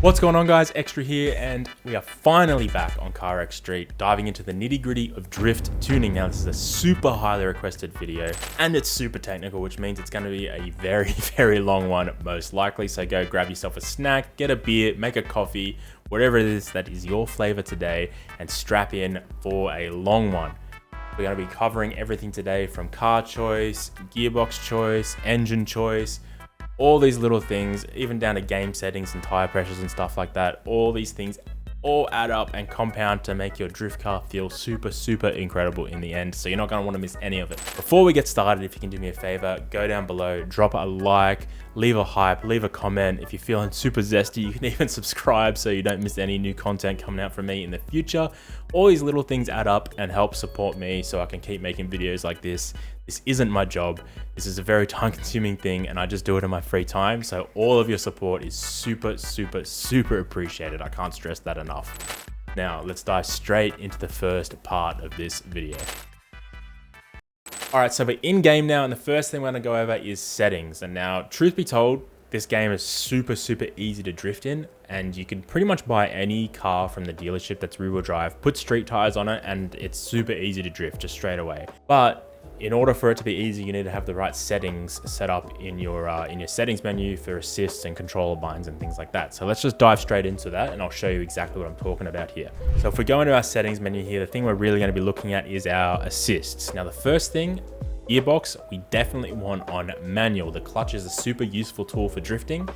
What's going on, guys? Extra here, and we are finally back on CarX Street, diving into the nitty-gritty of drift tuning. Now, this is a super highly requested video, and it's super technical, which means it's going to be a very, very long one, most likely. So go grab yourself a snack, get a beer, make a coffee, whatever it is that is your flavor today, and strap in for a long one. We're going to be covering everything today, from car choice, gearbox choice, engine choice, all these little things, even down to game settings and tire pressures and stuff like that. All these things all add up and compound to make your drift car feel super, super incredible in the end. So you're not going to want to miss any of it. Before we get started, if you can do me a favor, go down below, drop a like, leave a hype, leave a comment. If you're feeling super zesty, you can even subscribe so you don't miss any new content coming out from me in the future. All these little things add up and help support me so I can keep making videos like this. This isn't my job. This is a very time-consuming thing, and I just do it in my free time. So all of your support is super, super, super appreciated. I can't stress that enough. Now, let's dive straight into the first part of this video. All right, so we're in game now, and the first thing we're gonna go over is settings. And now, truth be told, this game is super, super easy to drift in, and you can pretty much buy any car from the dealership that's rear-wheel drive, put street tires on it, and it's super easy to drift just straight away. But in order for it to be easy, you need to have the right settings set up in your settings menu for assists and controller binds and things like that. So let's just dive straight into that, and I'll show you exactly what I'm talking about here. So if we go into our settings menu here, the thing we're really going to be looking at is our assists. Now, the first thing, gearbox, we definitely want on manual. The clutch is a super useful tool for drifting,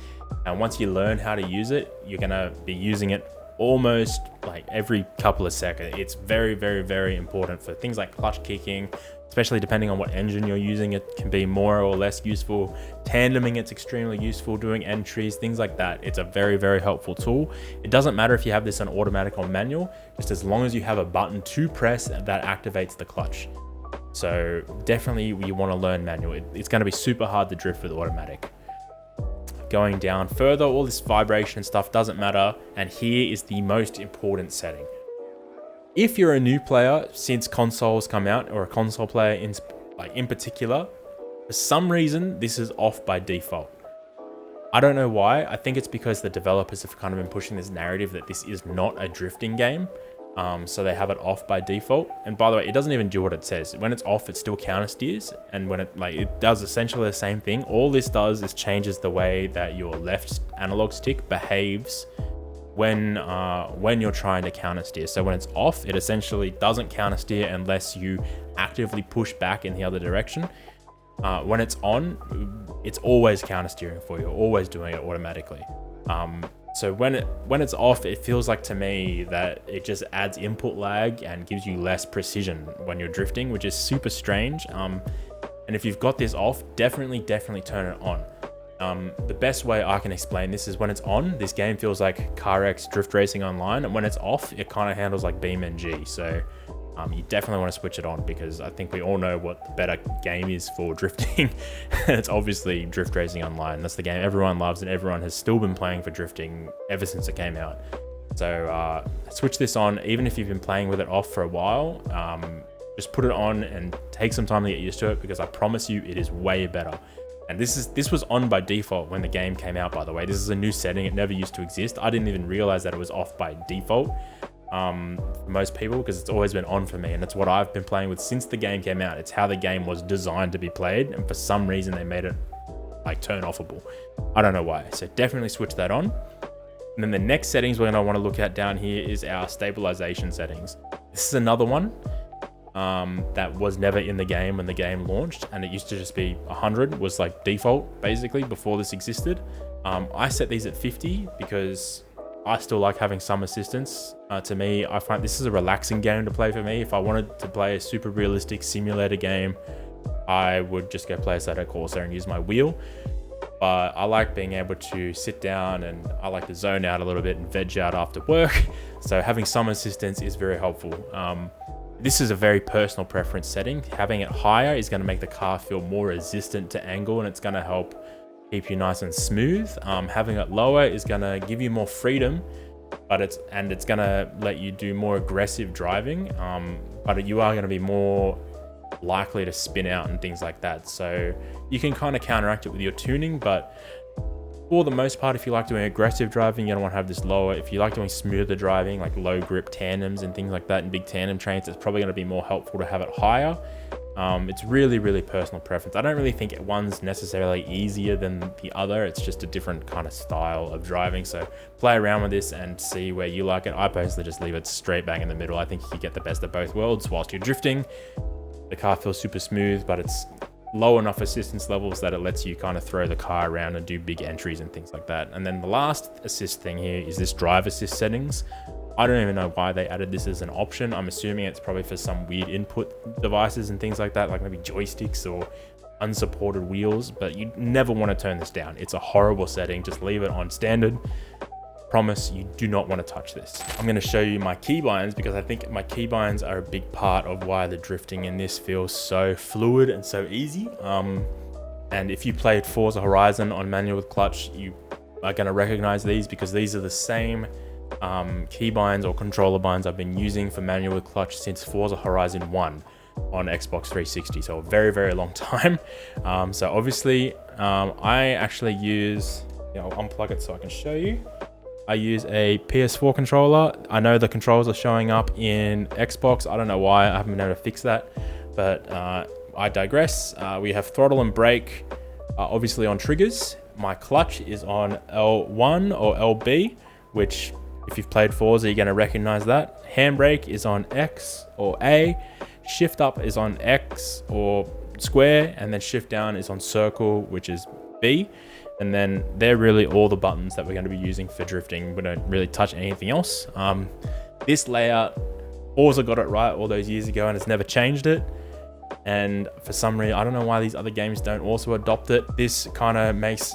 and once you learn how to use it, you're going to be using it almost like every couple of seconds. It's very, very, very important for things like clutch kicking, especially depending on what engine you're using. It can be more or less useful. Tandeming, it's extremely useful. Doing entries, things like that. It's a very, very helpful tool. It doesn't matter if you have this on automatic or manual, just as long as you have a button to press that activates the clutch. So definitely you want to learn manual. It's going to be super hard to drift with automatic. Going down further, all this vibration stuff doesn't matter. And here is the most important setting. If you're a new player since consoles come out, or a console player in particular, for some reason, this is off by default. I don't know why. I think it's because the developers have kind of been pushing this narrative that this is not a drifting game. So they have it off by default. And by the way, it doesn't even do what it says. When it's off, it still counter steers. And when it does essentially the same thing. All this does is changes the way that your left analog stick behaves when you're trying to counter steer. So when it's off, it essentially doesn't counter steer unless you actively push back in the other direction. When it's on, it's always counter steering for you, always doing it automatically. So when it's off, it feels like to me that it just adds input lag and gives you less precision when you're drifting, which is super strange. And if you've got this off, definitely turn it on. The best way I can explain this is when it's on, this game feels like CarX Drift Racing Online, and when it's off, it kind of handles like BeamNG. So you definitely want to switch it on, because I think we all know what the better game is for drifting. And it's obviously Drift Racing Online. That's the game everyone loves, and everyone has still been playing for drifting ever since it came out. So switch this on, even if you've been playing with it off for a while. Just put it on and take some time to get used to it, because I promise you it is way better. And this was on by default when the game came out, by the way. This is a new setting. It never used to exist. I didn't even realize that it was off by default for most people, because it's always been on for me, and it's what I've been playing with since the game came out. It's how the game was designed to be played, and for some reason they made it like turn offable. I don't know why. So definitely switch that on. And then the next settings we're going to want to look at down here is our stabilization settings. This is another one that was never in the game when the game launched, and it used to just be 100 was like default basically before this existed. I set these at 50 because I still like having some assistance. To me, I find this is a relaxing game to play for me. If I wanted to play a super realistic simulator game, I would just go play Assetto Corsa and use my wheel. But I like being able to sit down, and I like to zone out a little bit and veg out after work. So having some assistance is very helpful. This is a very personal preference setting. Having it higher is going to make the car feel more resistant to angle, and it's going to help keep you nice and smooth. Having it lower is going to give you more freedom, but it's going to let you do more aggressive driving. But you are going to be more likely to spin out and things like that. So you can kind of counteract it with your tuning, but For the most part, if you like doing aggressive driving, you don't want to have this lower. If you like doing smoother driving, like low grip tandems and things like that, and big tandem trains, it's probably going to be more helpful to have it higher. It's really personal preference. I don't really think one's necessarily easier than the other. It's just a different kind of style of driving. So play around with this and see where you like it. I personally just leave it straight bang in the middle. I think you get the best of both worlds. Whilst you're drifting, the car feels super smooth, but it's low enough assistance levels that it lets you kind of throw the car around and do big entries and things like that. And then the last assist thing here is this drive assist settings. I don't even know why they added this as an option. I'm assuming it's probably for some weird input devices and things like that, like maybe joysticks or unsupported wheels, but you never want to turn this down. It's a horrible setting. Just leave it on standard. Promise you do not want to touch this. I'm going to show you my keybinds because I think my keybinds are a big part of why the drifting in this feels so fluid and so easy. And if you played Forza Horizon on manual with clutch, you are going to recognize these because these are the same keybinds or controller binds I've been using for manual with clutch since Forza Horizon 1 on Xbox 360. So a very long time. So obviously I actually use, I'll unplug it so I can show you. I use a PS4 controller. I know the controls are showing up in Xbox. I don't know why. I haven't been able to fix that, but I digress. We have throttle and brake, obviously on triggers. My clutch is on L1 or LB, which if you've played Forza, you're gonna recognize that. Handbrake is on X or A. Shift up is on X or square, and then shift down is on circle, which is B. And then they're really all the buttons that we're going to be using for drifting. We don't really touch anything else. This layout, Forza got it right all those years ago and has never changed it. And for some reason, I don't know why these other games don't also adopt it. This kind of makes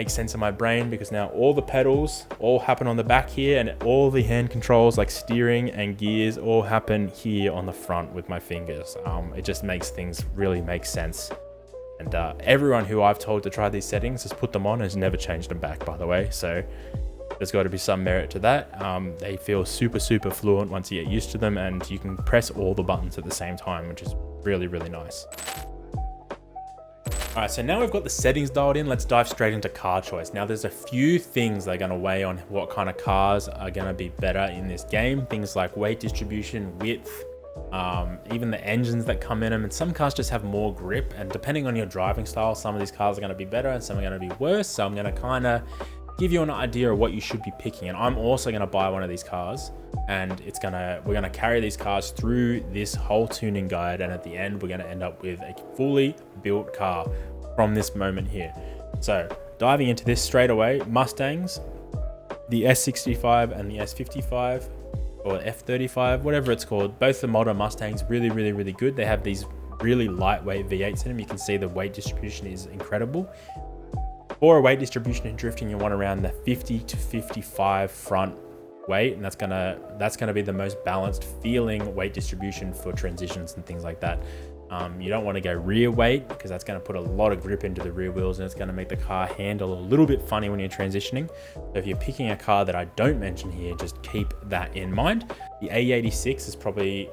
sense in my brain because now all the pedals all happen on the back here, and all the hand controls like steering and gears all happen here on the front with my fingers. It just makes things really make sense. And everyone who I've told to try these settings has put them on and has never changed them back, by the way. So there's got to be some merit to that. They feel super fluent once you get used to them, and you can press all the buttons at the same time, which is really nice. All right, so now we've got the settings dialed in, let's dive straight into car choice. Now there's a few things that are going to weigh on what kind of cars are going to be better in this game. Things like weight distribution, width, even the engines that come in them, and some cars just have more grip, and depending on your driving style, some of these cars are going to be better and some are going to be worse. So I'm going to kind of give you an idea of what you should be picking. And I'm also going to buy one of these cars, and we're going to carry these cars through this whole tuning guide, and at the end we're going to end up with a fully built car from this moment here. So diving into this straight away, Mustangs, the S65 and the S55 or F35, whatever it's called, both the modern Mustangs really good. They have these really lightweight V8s in them. You can see the weight distribution is incredible. For a weight distribution in drifting, you want around the 50 to 55 front weight, and that's gonna be the most balanced feeling weight distribution for transitions and things like that. You don't want to go rear weight because that's going to put a lot of grip into the rear wheels, and it's going to make the car handle a little bit funny when you're transitioning. So if you're picking a car that I don't mention here, just keep that in mind. The A86 is probably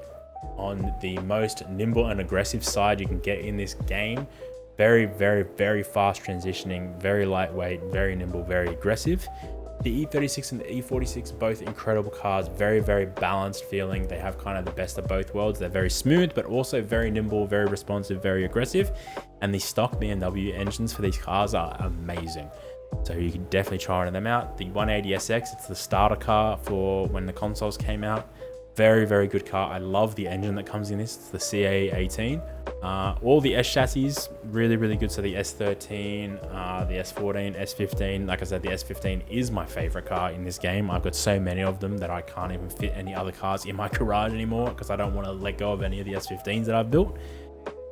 on the most nimble and aggressive side you can get in this game. Very fast transitioning, very lightweight, very nimble, very aggressive. The E36 and the E46, both incredible cars, very balanced feeling. They have kind of the best of both worlds. They're very smooth, but also very nimble, very responsive, very aggressive. And the stock BMW engines for these cars are amazing. So you can definitely try one of them out. The 180SX, it's the starter car for when the consoles came out. Very good car. I love the engine that comes in this. It's the CA18. All the S chassis, really good. So the S13, the S14, S15. Like I said, the S15 is my favorite car in this game. I've got so many of them that I can't even fit any other cars in my garage anymore because I don't want to let go of any of the S15s that I've built.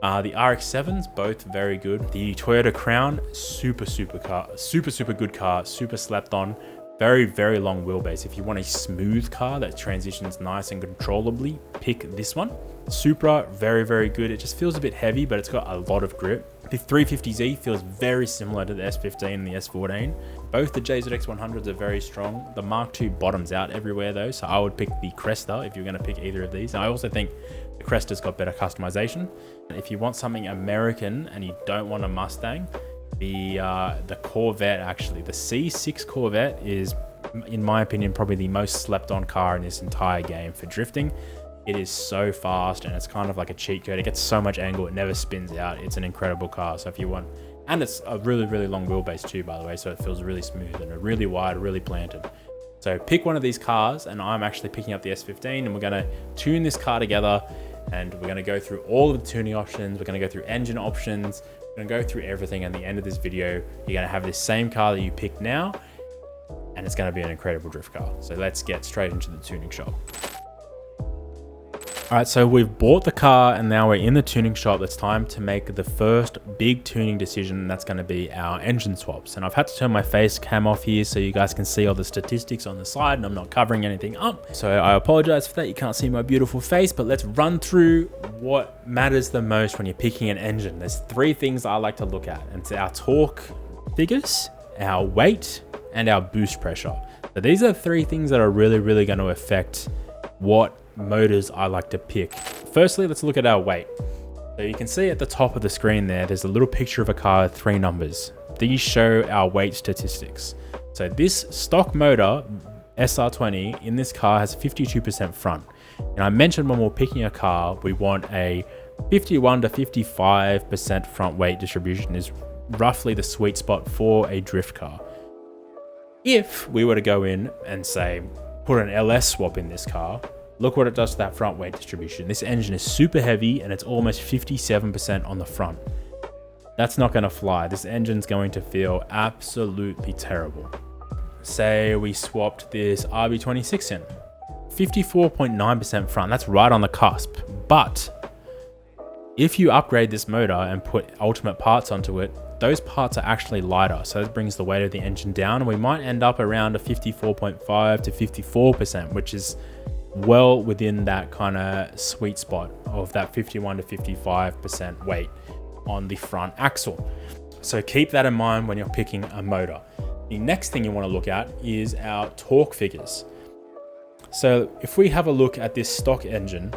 The RX-7s, both very good. The Toyota Crown, super car, super good car, super slept on. Very long wheelbase. If you want a smooth car that transitions nice and controllably, pick this one. Supra, very good. It just feels a bit heavy, but it's got a lot of grip. The 350Z feels very similar to the S15 and the S14. Both the JZX100s are very strong. The Mark II bottoms out everywhere though, so I would pick the Cresta if you're going to pick either of these. And I also think the Cresta's got better customization. If you want something American and you don't want a Mustang, The Corvette, actually, the C6 Corvette is, in my opinion, probably the most slept on car in this entire game for drifting. It is so fast, and it's kind of like a cheat code. It gets so much angle, it never spins out. It's an incredible car. So if you want, and it's a really, really long wheelbase too, by the way, so it feels really smooth and really wide, really planted. So pick one of these cars, and I'm actually picking up the S15, and we're gonna tune this car together, and we're gonna go through all of the tuning options. We're gonna go through engine options. We're gonna go through everything. At the end of this video, you're gonna have this same car that you picked now, and it's gonna be an incredible drift car. So let's get straight into the tuning shop. All right, so we've bought the car and now we're in the tuning shop. It's time to make the first big tuning decision, and that's going to be our engine swaps. And I've had to turn my face cam off here so you guys can see all the statistics on the side, and I'm not covering anything up. So I apologize for that. You can't see my beautiful face, but let's run through what matters the most when you're picking an engine. There's three things I like to look at, and it's our torque figures, our weight, and our boost pressure. So these are three things that are really, really going to affect what motors I like to pick. Firstly, let's look at our weight. So you can see at the top of the screen there's a little picture of a car with 3 numbers. These show our weight statistics. So this stock motor SR20 in this car has 52% front. And I mentioned when we're picking a car, we want a 51 to 55% front weight distribution is roughly the sweet spot for a drift car. If we were to go in and say, put an LS swap in this car, look what it does to that front weight distribution. This engine is super heavy and it's almost 57% on the front. That's not going to fly. This engine's going to feel absolutely terrible. Say we swapped this RB26 in. 54.9% front. That's right on the cusp. But if you upgrade this motor and put ultimate parts onto it, those parts are actually lighter. So that brings the weight of the engine down, and we might end up around a 54.5 to 54%, which is well within that kind of sweet spot of that 51 to 55% weight on the front axle. So keep that in mind when you're picking a motor. The next thing you want to look at is our torque figures. So if we have a look at this stock engine,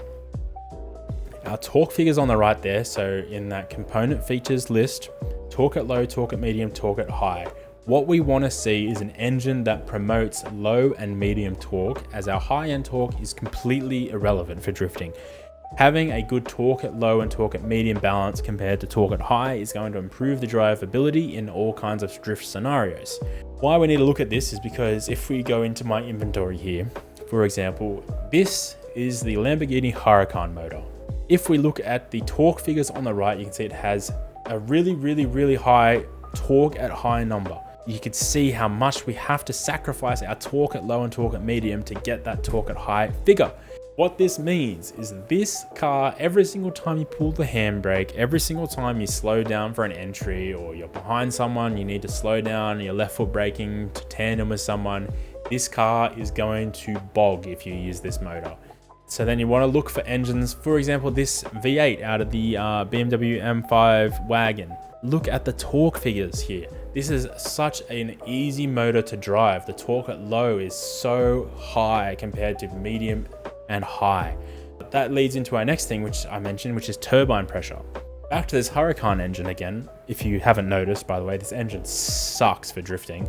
our torque figures on the right there. So in that component features list, torque at low, torque at medium, torque at high. What we want to see is an engine that promotes low and medium torque, as our high-end torque is completely irrelevant for drifting. Having a good torque at low and torque at medium balance compared to torque at high is going to improve the drivability in all kinds of drift scenarios. Why we need to look at this is because if we go into my inventory here, for example, this is the Lamborghini Huracan motor. If we look at the torque figures on the right, you can see it has a really, really, really high torque at high number. You can see how much we have to sacrifice our torque at low and torque at medium to get that torque at high figure. What this means is this car, every single time you pull the handbrake, every single time you slow down for an entry, or you're behind someone, you need to slow down, you're left foot braking to tandem with someone, this car is going to bog if you use this motor. So then you want to look for engines, for example, this V8 out of the BMW M5 wagon. Look at the torque figures here. This is such an easy motor to drive. The torque at low is so high compared to medium and high. But that leads into our next thing, which I mentioned, which is turbine pressure. Back to this Huracan engine again. If you haven't noticed, by the way, this engine sucks for drifting.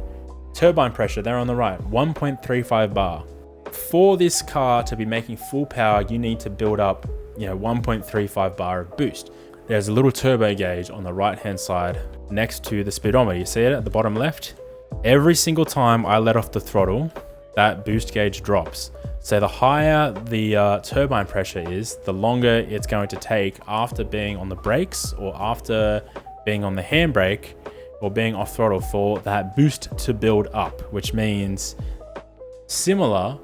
Turbine pressure, there on the right, 1.35 bar. For this car to be making full power, you need to build up, 1.35 bar of boost. There's a little turbo gauge on the right hand side next to the speedometer. You see it at the bottom left? Every single time I let off the throttle, that boost gauge drops. So the higher the turbine pressure is, the longer it's going to take after being on the brakes or after being on the handbrake or being off throttle for that boost to build up, which means similar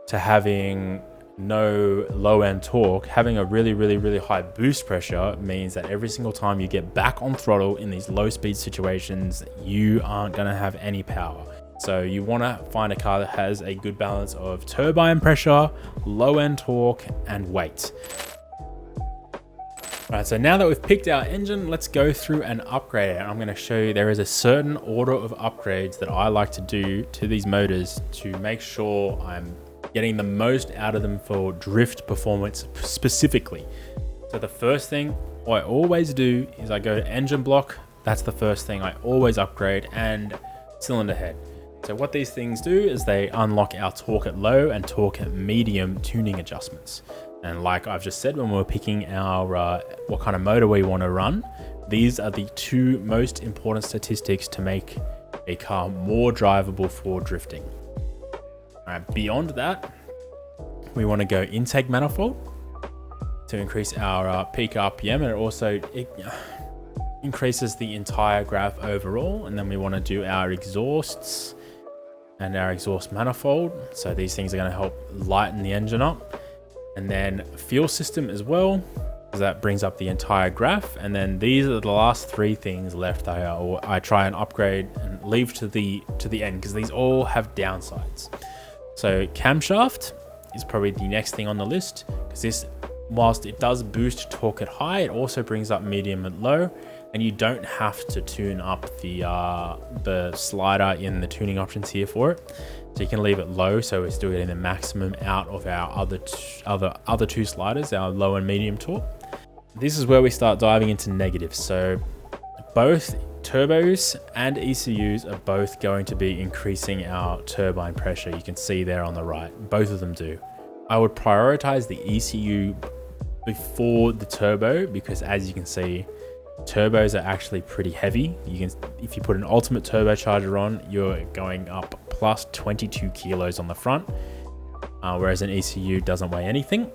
to having no low-end torque, having a really, really, really high boost pressure means that every single time you get back on throttle in these low speed situations, you aren't going to have any power. So you want to find a car that has a good balance of turbine pressure, low-end torque, and weight. All right, so now that we've picked our engine, let's go through and upgrade it. I'm going to show you there is a certain order of upgrades that I like to do to these motors to make sure I'm getting the most out of them for drift performance specifically. So the first thing I always do is I go to engine block, That's the first thing I always upgrade, and cylinder head. So what these things do is they unlock our torque at low and torque at medium tuning adjustments. And like I've just said, when we're picking our what kind of motor we want to run, these are the two most important statistics to make a car more drivable for drifting. All right, beyond that, we want to go intake manifold to increase our peak RPM, and it increases the entire graph overall. And then we want to do our exhausts and our exhaust manifold. So these things are going to help lighten the engine up. And then fuel system as well, because that brings up the entire graph. And then these are the last three things left I try and upgrade and leave to the end, because these all have downsides. So camshaft is probably the next thing on the list, because this, whilst it does boost torque at high, it also brings up medium and low, and you don't have to tune up the slider in the tuning options here for it. So you can leave it low, so we're still getting the maximum out of our other two sliders, our low and medium torque. This is where we start diving into negatives. So both turbos and ECUs are both going to be increasing our turbine pressure. You can see there on the right, both of them do. I would prioritize the ECU before the turbo, because as you can see, turbos are actually pretty heavy. If you put an ultimate turbocharger on, you're going up plus 22 kilos on the front, whereas an ECU doesn't weigh anything.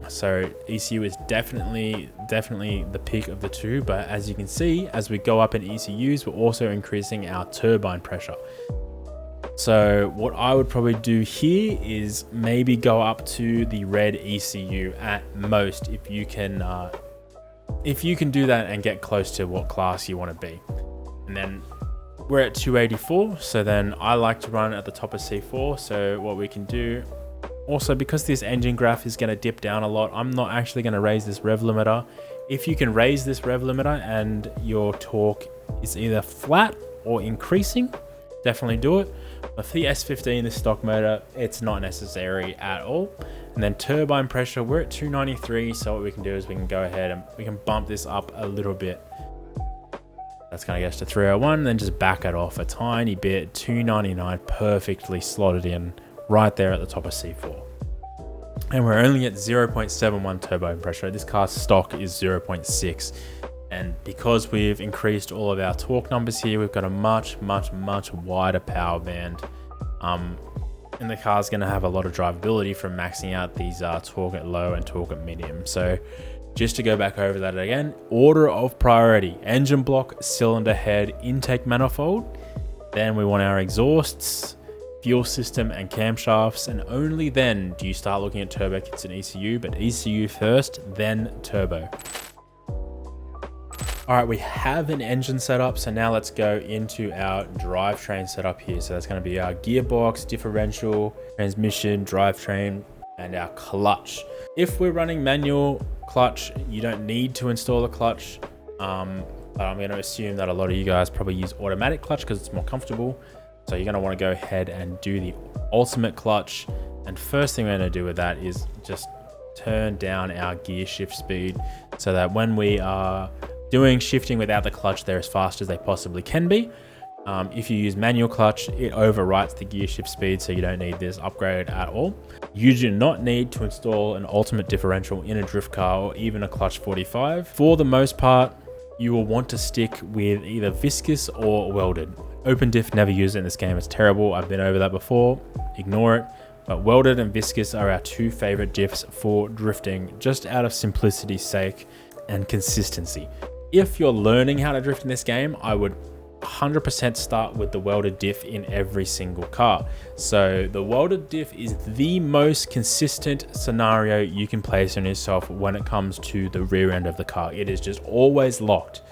So ECU is definitely the peak of the two, but as you can see, as we go up in ECUs, we're also increasing our turbine pressure. So what I would probably do here is maybe go up to the red ECU at most, if you can do that and get close to what class you want to be. And then we're at 284, so then I like to run at the top of C4. So what we can do, also because this engine graph is going to dip down a lot, I'm not actually going to raise this rev limiter. If you can raise this rev limiter and your torque is either flat or increasing, definitely do it. But for the S15, the stock motor, it's not necessary at all. And then turbine pressure, we're at 293. So what we can do is we can go ahead and we can bump this up a little bit. That's going to get us to 301, then just back it off a tiny bit. 299, perfectly slotted in right there at the top of C4. And we're only at 0.71 turbo pressure. This car's stock is 0.6. And because we've increased all of our torque numbers here, we've got a much wider power band. And the car's going to have a lot of drivability from maxing out these torque at low and torque at medium. So just to go back over that again, order of priority: engine block, cylinder head, intake manifold. Then we want our exhausts, fuel system, and camshafts. And only then do you start looking at turbo kits and ECU, but ECU first, then turbo. All right, we have an engine setup, so now let's go into our drivetrain setup here. So that's going to be our gearbox, differential, transmission, drivetrain, and our clutch. If we're running manual clutch, you don't need to install a clutch, but I'm going to assume that a lot of you guys probably use automatic clutch because it's more comfortable. So you're going to want to go ahead and do the ultimate clutch. And first thing we're going to do with that is just turn down our gear shift speed, so that when we are doing shifting without the clutch, they're as fast as they possibly can be. If you use manual clutch, it overwrites the gear shift speed, so you don't need this upgrade at all. You do not need to install an ultimate differential in a drift car or even a clutch 45. For the most part, you will want to stick with either viscous or welded. Open diff, never use it in this game, it's terrible. I've been over that before, ignore it. But welded and viscous are our two favorite diffs for drifting, just out of simplicity's sake and consistency. If you're learning how to drift in this game, I would 100% start with the welded diff in every single car. So the welded diff is the most consistent scenario you can place on yourself when it comes to the rear end of the car. It is just always locked.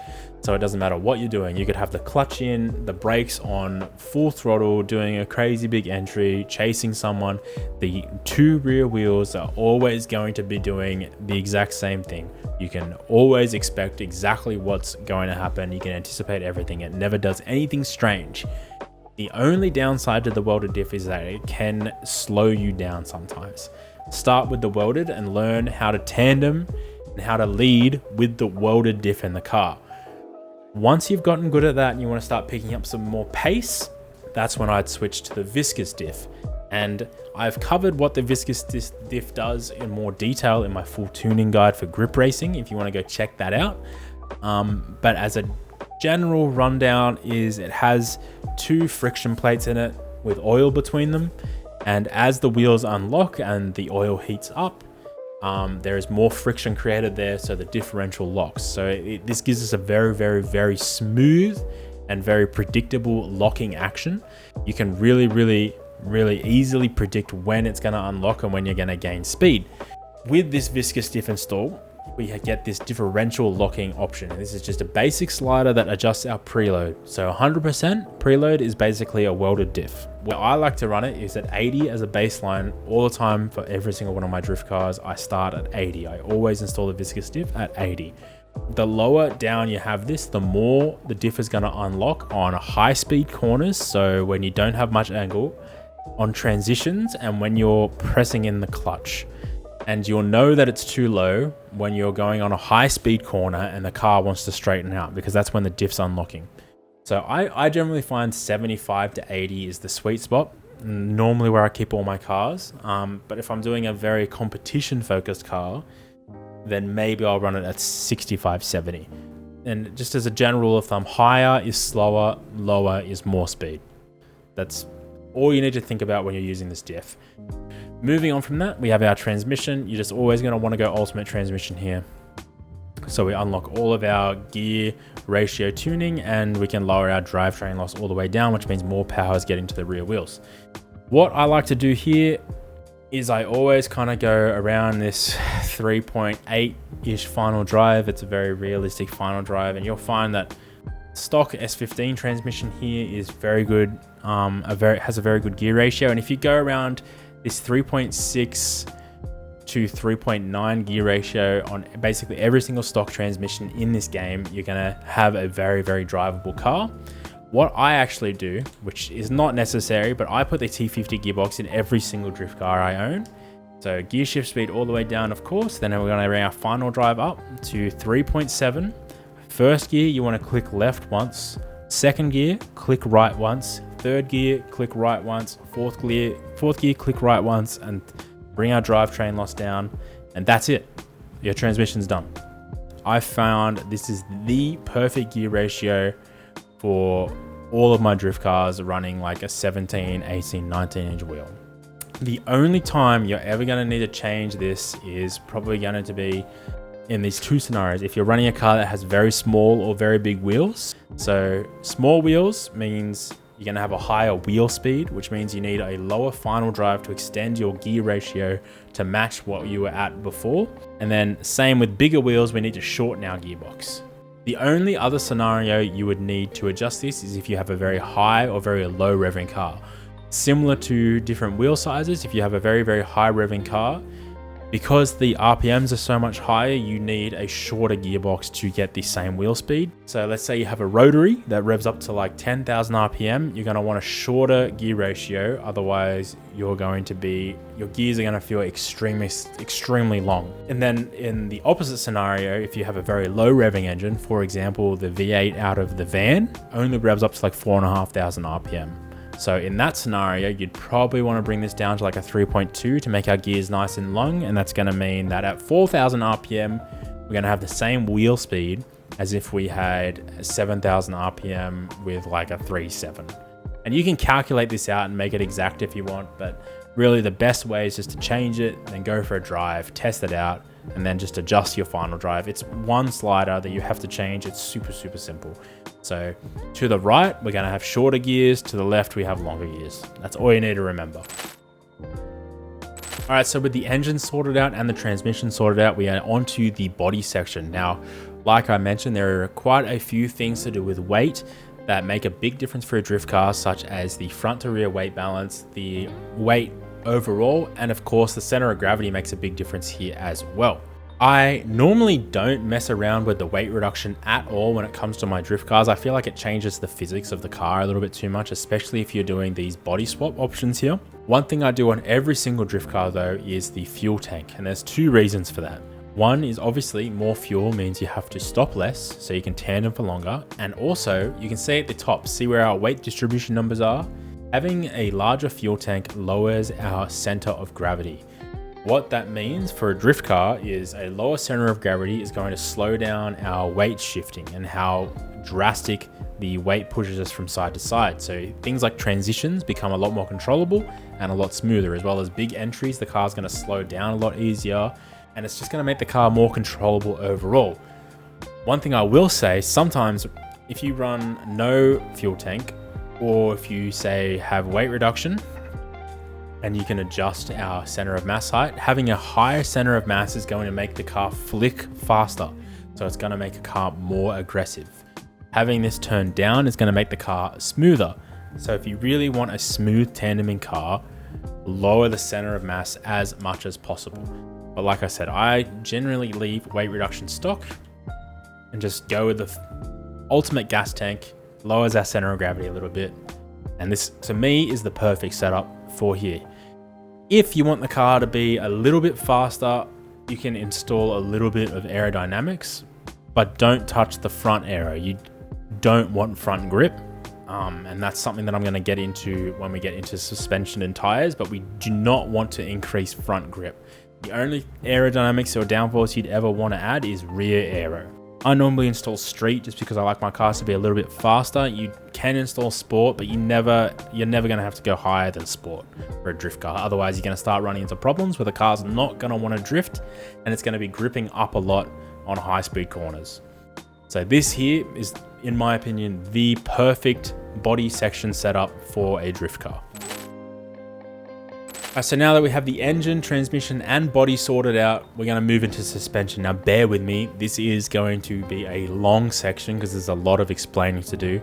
So it doesn't matter what you're doing. You could have the clutch in, the brakes on full throttle, doing a crazy big entry, chasing someone. The two rear wheels are always going to be doing the exact same thing. You can always expect exactly what's going to happen. You can anticipate everything. It never does anything strange. The only downside to the welded diff is that it can slow you down sometimes. Start with the welded and learn how to tandem and how to lead with the welded diff in the car. Once you've gotten good at that and you want to start picking up some more pace, that's when I'd switch to the viscous diff. And I've covered what the viscous diff does in more detail in my full tuning guide for grip racing, if you want to go check that out. But as a general rundown is it has 2 friction plates in it with oil between them. And as the wheels unlock and the oil heats up, there is more friction created there, so the differential locks. So this gives us a very, very, very smooth and very predictable locking action. You can really, really, really easily predict when it's going to unlock and when you're going to gain speed. With this viscous diff installed, we get this differential locking option. And this is just a basic slider that adjusts our preload. So 100% preload is basically a welded diff. Where I like to run it is at 80 as a baseline all the time. For every single one of my drift cars, I start at 80. I always install the viscous diff at 80. The lower down you have this, the more the diff is going to unlock on high speed corners. So when you don't have much angle, on transitions, and when you're pressing in the clutch. And you'll know that it's too low when you're going on a high speed corner and the car wants to straighten out, because that's when the diff's unlocking. So I generally find 75 to 80 is the sweet spot, normally where I keep all my cars. But if I'm doing a very competition focused car, then maybe I'll run it at 65, 70. And just as a general rule of thumb, higher is slower, lower is more speed. That's all you need to think about when you're using this diff. Moving on from that, we have our transmission. You're just always going to want to go ultimate transmission here. So we unlock all of our gear ratio tuning, and we can lower our drivetrain loss all the way down, which means more power is getting to the rear wheels. What I like to do here is I always kind of go around this 3.8-ish final drive. It's a very realistic final drive, and you'll find that stock S15 transmission here is very good. Has a very good gear ratio, and if you go around this 3.6 to 3.9 gear ratio on basically every single stock transmission in this game, you're gonna have a very, very drivable car. What I actually do, which is not necessary, but I put the T50 gearbox in every single drift car I own. So gear shift speed all the way down, of course. Then we're gonna bring our final drive up to 3.7. First gear, you wanna click left once. Second gear, click right once. Third gear, click right once. Fourth gear, click right once, and bring our drivetrain loss down. And that's it. Your transmission's done. I found this is the perfect gear ratio for all of my drift cars running like a 17, 18, 19 inch wheel. The only time you're ever going to need to change this is probably going to be in these 2 scenarios. If you're running a car that has very small or very big wheels. So small wheels means you're going to have a higher wheel speed, which means you need a lower final drive to extend your gear ratio to match what you were at before. And then same with bigger wheels, we need to shorten our gearbox. The only other scenario you would need to adjust this is if you have a very high or very low revving car. Similar to different wheel sizes, if you have a very, very high revving car, because the RPMs are so much higher, you need a shorter gearbox to get the same wheel speed. So let's say you have a rotary that revs up to like 10,000 RPM. You're going to want a shorter gear ratio. Otherwise, your gears are going to feel extremely long. And then in the opposite scenario, if you have a very low revving engine, for example, the V8 out of the van only revs up to like 4,500 RPM. So in that scenario, you'd probably want to bring this down to like a 3.2 to make our gears nice and long. And that's going to mean that at 4,000 RPM, we're going to have the same wheel speed as if we had 7,000 RPM with like a 3.7. And you can calculate this out and make it exact if you want, but really the best way is just to change it, then go for a drive, test it out, and then just adjust your final drive. It's one slider that you have to change. It's super, super simple. So to the right, we're going to have shorter gears. To the left, we have longer gears. That's all you need to remember. All right, so with the engine sorted out and the transmission sorted out, we are onto the body section. Now, like I mentioned, there are quite a few things to do with weight that make a big difference for a drift car, such as the front to rear weight balance, the weight overall, and of course the center of gravity makes a big difference here as well. I normally don't mess around with the weight reduction at all when it comes to my drift cars. I feel like it changes the physics of the car a little bit too much, especially if you're doing these body swap options here. One thing I do on every single drift car though is the fuel tank, and there's 2 reasons for that. One is obviously more fuel means you have to stop less, so you can tandem for longer. And also you can see at the top, see where our weight distribution numbers are? Having a larger fuel tank lowers our center of gravity. What that means for a drift car is a lower center of gravity is going to slow down our weight shifting and how drastic the weight pushes us from side to side. So things like transitions become a lot more controllable and a lot smoother, as well as big entries. The car's going to slow down a lot easier, and it's just going to make the car more controllable overall. One thing I will say, sometimes if you run no fuel tank, or if you say have weight reduction and you can adjust our center of mass height, having a higher center of mass is going to make the car flick faster. So it's going to make a car more aggressive. Having this turned down is going to make the car smoother. So if you really want a smooth tandeming car, lower the center of mass as much as possible. But like I said, I generally leave weight reduction stock and just go with the ultimate gas tank, lowers our center of gravity a little bit. And this, to me, is the perfect setup for here. If you want the car to be a little bit faster, you can install a little bit of aerodynamics, but don't touch the front aero. You don't want front grip. And that's something that I'm going to get into when we get into suspension and tires, but we do not want to increase front grip. The only aerodynamics or downforce you'd ever want to add is rear aero. I normally install street just because I like my cars to be a little bit faster. You can install sport, but you're never going to have to go higher than sport for a drift car. Otherwise, you're going to start running into problems where the car's not going to want to drift and it's going to be gripping up a lot on high speed corners. So this here is, in my opinion, the perfect body section setup for a drift car. So now that we have the engine, transmission, and body sorted out, we're going to move into suspension. Now bear with me, this is going to be a long section because there's a lot of explaining to do.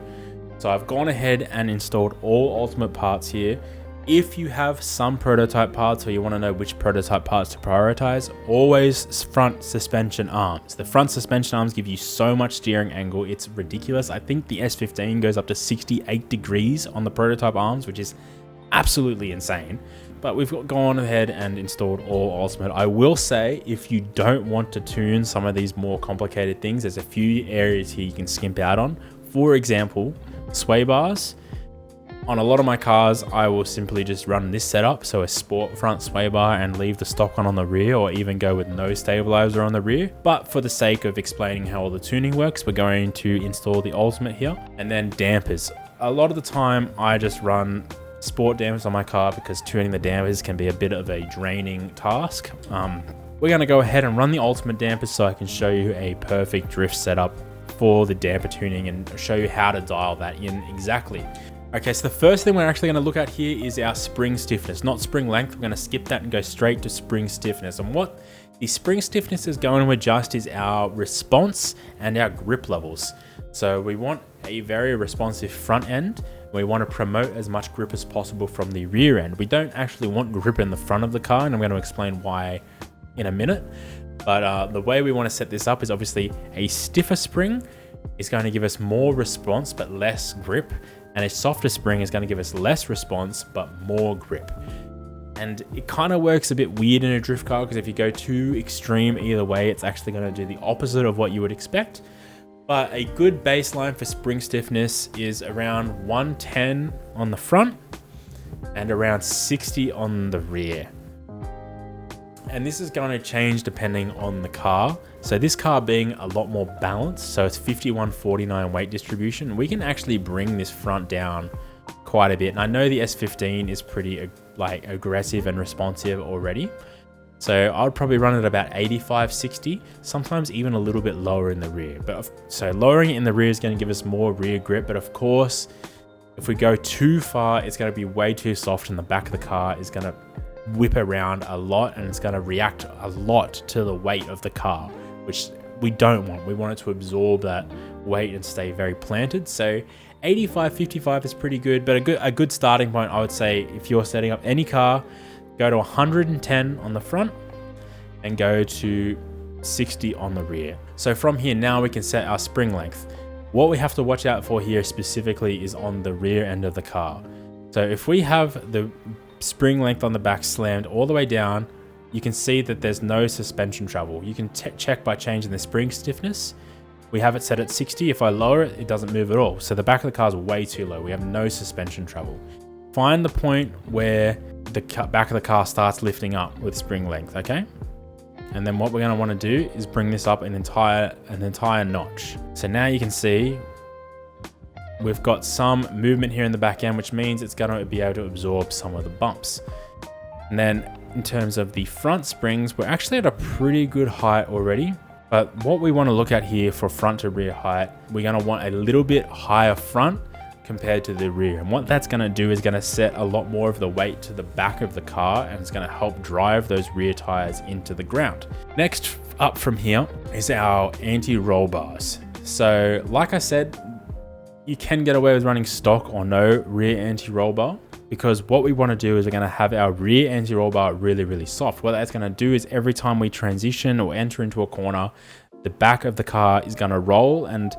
So I've gone ahead and installed all ultimate parts here. If you have some prototype parts or you want to know which prototype parts to prioritize, always front suspension arms. The front suspension arms give you so much steering angle, it's ridiculous. I think the S15 goes up to 68 degrees on the prototype arms, which is absolutely insane. But we've gone ahead and installed all ultimate. I will say, if you don't want to tune some of these more complicated things, there's a few areas here you can skimp out on. For example, sway bars. On a lot of my cars, I will simply just run this setup, so a sport front sway bar, and leave the stock one on the rear, or even go with no stabilizer on the rear. But for the sake of explaining how all the tuning works, we're going to install the ultimate here. And then dampers. A lot of the time, I just run sport dampers on my car because tuning the dampers can be a bit of a draining task. We're going to go ahead and run the ultimate dampers so I can show you a perfect drift setup for the damper tuning and show you how to dial that in exactly. Okay, so the first thing we're actually going to look at here is our spring stiffness, not spring length. We're going to skip that and go straight to spring stiffness. And what the spring stiffness is going to adjust is our response and our grip levels. So we want a very responsive front end. We want to promote as much grip as possible from the rear end. We don't actually want grip in the front of the car, and I'm going to explain why in a minute. But the way we want to set this up is obviously a stiffer spring is going to give us more response but less grip, and a softer spring is going to give us less response but more grip. And it kind of works a bit weird in a drift car because if you go too extreme either way, it's actually going to do the opposite of what you would expect. But a good baseline for spring stiffness is around 110 on the front and around 60 on the rear. And this is going to change depending on the car. So this car being a lot more balanced, so it's 51-49 weight distribution, we can actually bring this front down quite a bit. And I know the S15 is pretty aggressive and responsive already. So I would probably run it about 85-60, sometimes even a little bit lower in the rear. So lowering it in the rear is going to give us more rear grip. But of course, if we go too far, it's going to be way too soft and the back of the car is going to whip around a lot and it's going to react a lot to the weight of the car, which we don't want. We want it to absorb that weight and stay very planted. So 85-55 is pretty good, but a good starting point, I would say, if you're setting up any car, go to 110 on the front and go to 60 on the rear. So from here now we can set our spring length. What we have to watch out for here specifically is on the rear end of the car. So if we have the spring length on the back slammed all the way down, you can see that there's no suspension travel. You can check by changing the spring stiffness. We have it set at 60. If I lower it, it doesn't move at all. So the back of the car is way too low. We have no suspension travel. Find the point where the back of the car starts lifting up with spring length, okay? And then what we're gonna wanna do is bring this up an entire notch. So now you can see we've got some movement here in the back end, which means it's gonna be able to absorb some of the bumps. And then in terms of the front springs, we're actually at a pretty good height already. But what we wanna look at here for front to rear height, we're gonna want a little bit higher front compared to the rear. And what that's gonna do is gonna set a lot more of the weight to the back of the car, and it's gonna help drive those rear tires into the ground. Next up from here is our anti-roll bars. So like I said, you can get away with running stock or no rear anti-roll bar, because what we wanna do is we're gonna have our rear anti-roll bar really, really soft. What that's gonna do is every time we transition or enter into a corner, the back of the car is gonna roll, and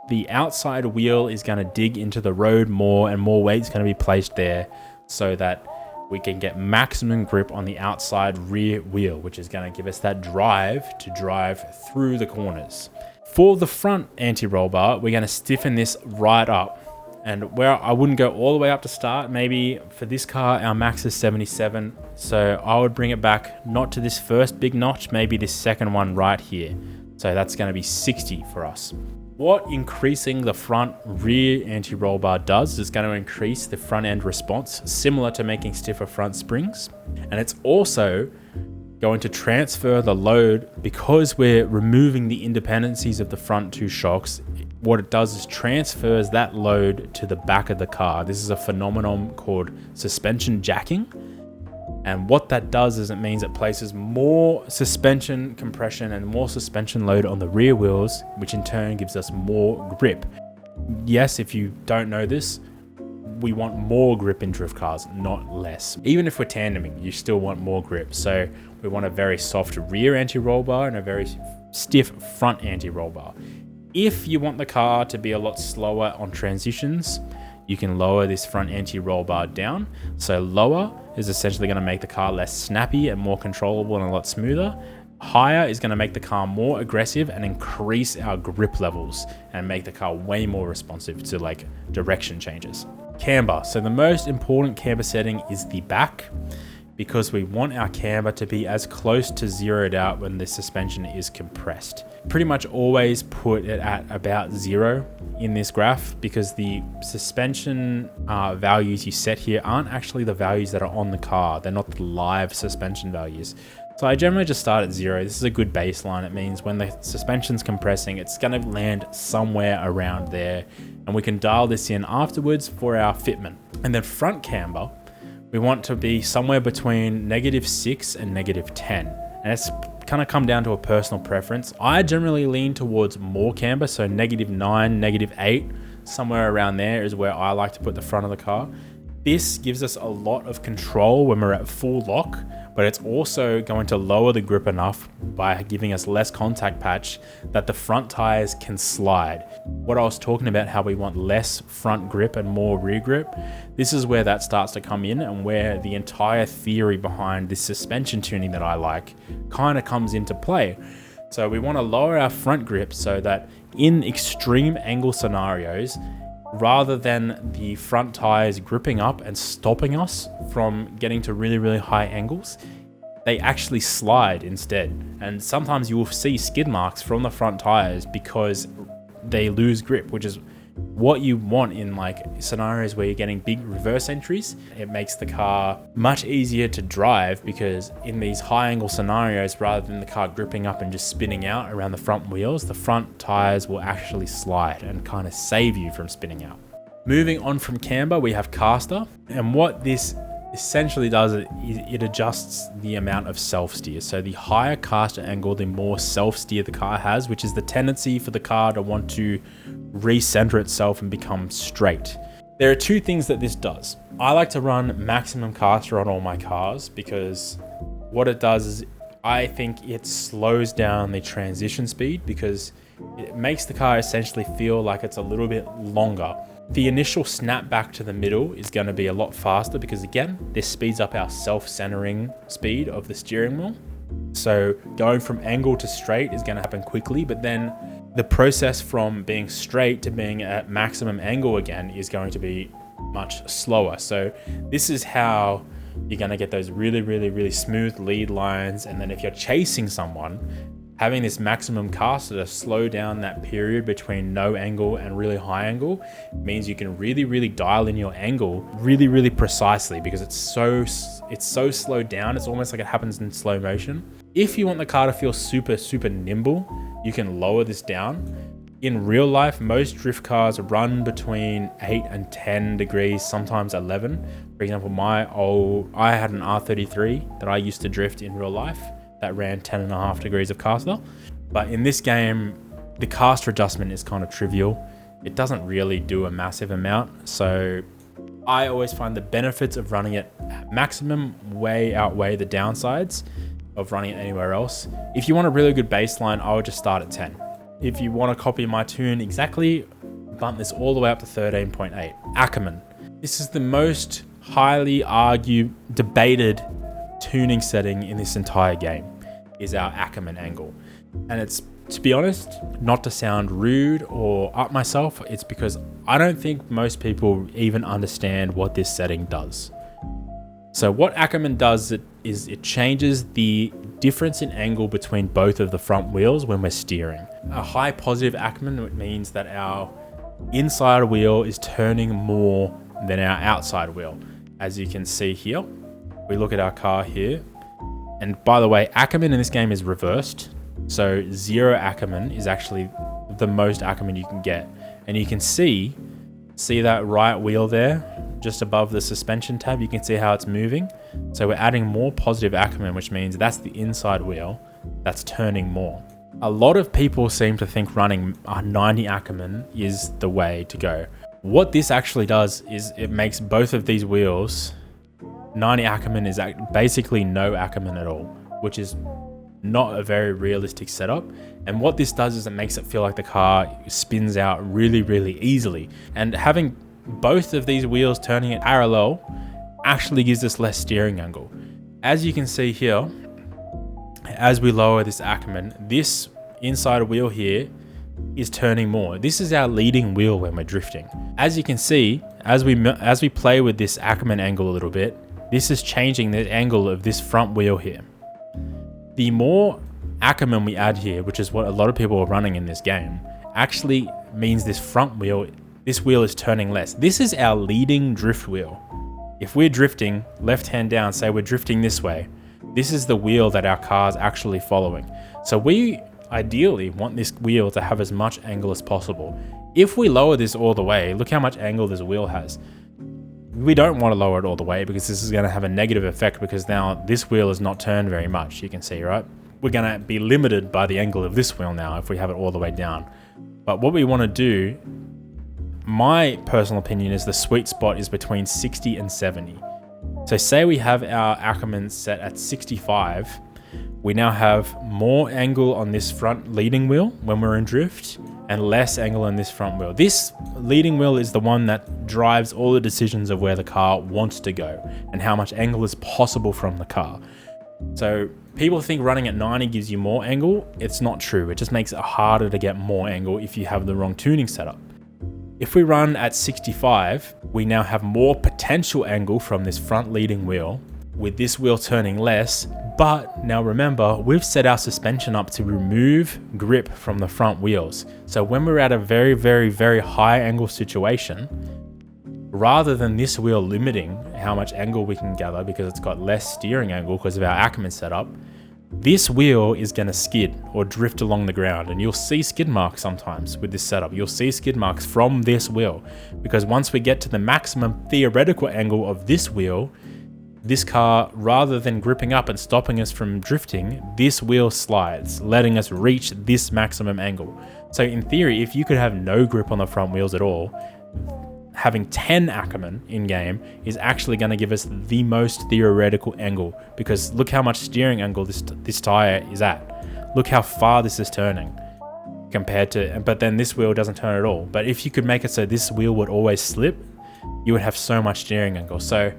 the outside wheel is going to dig into the road more, and more weight is going to be placed there so that we can get maximum grip on the outside rear wheel, which is going to give us that drive to drive through the corners. For the front anti-roll bar, we're going to stiffen this right up. And where I wouldn't go all the way up to start, maybe for this car, our max is 77. So I would bring it back, not to this first big notch, maybe this second one right here. So that's going to be 60 for us. What increasing the front rear anti-roll bar does is going to increase the front end response, similar to making stiffer front springs. And it's also going to transfer the load, because we're removing the independencies of the front two shocks. What it does is transfers that load to the back of the car. This is a phenomenon called suspension jacking. And what that does is it means it places more suspension compression and more suspension load on the rear wheels, which in turn gives us more grip. Yes, if you don't know this, we want more grip in drift cars, not less. Even if we're tandeming, you still want more grip. So we want a very soft rear anti-roll bar and a very stiff front anti-roll bar. If you want the car to be a lot slower on transitions, you can lower this front anti-roll bar down. So lower is essentially going to make the car less snappy and more controllable and a lot smoother. Higher is going to make the car more aggressive and increase our grip levels and make the car way more responsive to like direction changes. Camber. So the most important camber setting is the back, because we want our camber to be as close to zeroed out when the suspension is compressed. Pretty much always put it at about 0 in this graph, because the suspension values you set here aren't actually the values that are on the car. They're not the live suspension values. So I generally just start at 0. This is a good baseline. It means when the suspension's compressing, it's going to land somewhere around there, and we can dial this in afterwards for our fitment. And then front camber, we want to be somewhere between -6 and -10. And it's kind of come down to a personal preference. I generally lean towards more camber, so -9, -8, somewhere around there is where I like to put the front of the car. This gives us a lot of control when we're at full lock, but it's also going to lower the grip enough by giving us less contact patch that the front tires can slide. What I was talking about, how we want less front grip and more rear grip, this is where that starts to come in, and where the entire theory behind this suspension tuning that I like kind of comes into play. So we want to lower our front grip so that in extreme angle scenarios, rather than the front tires gripping up and stopping us from getting to really, really high angles, they actually slide instead. And sometimes you will see skid marks from the front tires because they lose grip, which is what you want in like scenarios where you're getting big reverse entries. It makes the car much easier to drive, because in these high angle scenarios, rather than the car gripping up and just spinning out around the front wheels, the front tires will actually slide and kind of save you from spinning out. Moving on from camber, we have caster. And what this essentially does is it adjusts the amount of self-steer. So the higher caster angle, the more self-steer the car has, which is the tendency for the car to want to recenter itself and become straight. There are two things that this does. I like to run maximum caster on all my cars, because what it does is I think it slows down the transition speed, because it makes the car essentially feel like it's a little bit longer. The initial snap back to the middle is going to be a lot faster because again, this speeds up our self-centering speed of the steering wheel. So going from angle to straight is going to happen quickly, but then the process from being straight to being at maximum angle again is going to be much slower. So this is how you're going to get those really smooth lead lines. And then if you're chasing someone, having this maximum caster to slow down that period between no angle and really high angle means you can really dial in your angle really precisely, because it's so slowed down. It's almost like it happens in slow motion. If you want the car to feel super nimble, you can lower this down. In real life, most drift cars run between 8 and 10 degrees, sometimes 11. For example, I had an R33 that I used to drift in real life that ran 10.5 degrees of caster. But in this game, the caster adjustment is kind of trivial. It doesn't really do a massive amount. So I always find the benefits of running it at maximum way outweigh the downsides of running it anywhere else. If you want a really good baseline, I would just start at 10. If you want to copy my tune exactly, bump this all the way up to 13.8. Ackerman. This is the most highly debated tuning setting in this entire game, is our Ackerman angle. And it's, to be honest, not to sound rude or up myself, it's because I don't think most people even understand what this setting does. So what Ackerman does is it changes the difference in angle between both of the front wheels when we're steering. A high positive Ackerman means that our inside wheel is turning more than our outside wheel. As you can see here, we look at our car here. And by the way, Ackerman in this game is reversed. So 0 Ackerman is actually the most Ackerman you can get. And you can see that right wheel there, just above the suspension tab, you can see how it's moving. So we're adding more positive Ackerman, which means that's the inside wheel that's turning more. A lot of people seem to think running a 90 Ackerman is the way to go. What this actually does is it makes both of these wheels, 90 Ackerman is basically no Ackerman at all, which is not a very realistic setup. And what this does is it makes it feel like the car spins out really easily. And having both of these wheels turning it parallel actually gives us less steering angle. As you can see here, as we lower this Ackerman, this inside wheel here is turning more. This is our leading wheel when we're drifting. As you can see, as we play with this Ackerman angle a little bit, this is changing the angle of this front wheel here. The more Ackerman we add here, which is what a lot of people are running in this game, actually means this wheel is turning less. This is our leading drift wheel. If we're drifting left hand down, say we're drifting this way, this is the wheel that our car's actually following. So we ideally want this wheel to have as much angle as possible. If we lower this all the way, look how much angle this wheel has. We don't want to lower it all the way because this is going to have a negative effect, because now this wheel is not turned very much, you can see, right? We're going to be limited by the angle of this wheel now if we have it all the way down. But what we want to do, my personal opinion, is the sweet spot is between 60 and 70. So say we have our Ackerman set at 65, we now have more angle on this front leading wheel when we're in drift and less angle on this front wheel. This leading wheel is the one that drives all the decisions of where the car wants to go and how much angle is possible from the car. So people think running at 90 gives you more angle. It's not true. It just makes it harder to get more angle if you have the wrong tuning setup. If we run at 65, we now have more potential angle from this front leading wheel, with this wheel turning less. But now remember, we've set our suspension up to remove grip from the front wheels. So when we're at a very high angle situation, rather than this wheel limiting how much angle we can gather because it's got less steering angle because of our Ackerman setup, this wheel is going to skid or drift along the ground, and you'll see skid marks sometimes with this setup. You'll see skid marks from this wheel, because once we get to the maximum theoretical angle of this wheel, this car, rather than gripping up and stopping us from drifting, this wheel slides, letting us reach this maximum angle. So in theory, if you could have no grip on the front wheels at all, having 10 Ackerman in game is actually going to give us the most theoretical angle, because look how much steering angle this tire is at. Look how far this is turning. compared to, but then this wheel doesn't turn at all. But if you could make it so this wheel would always slip, you would have so much steering angle. So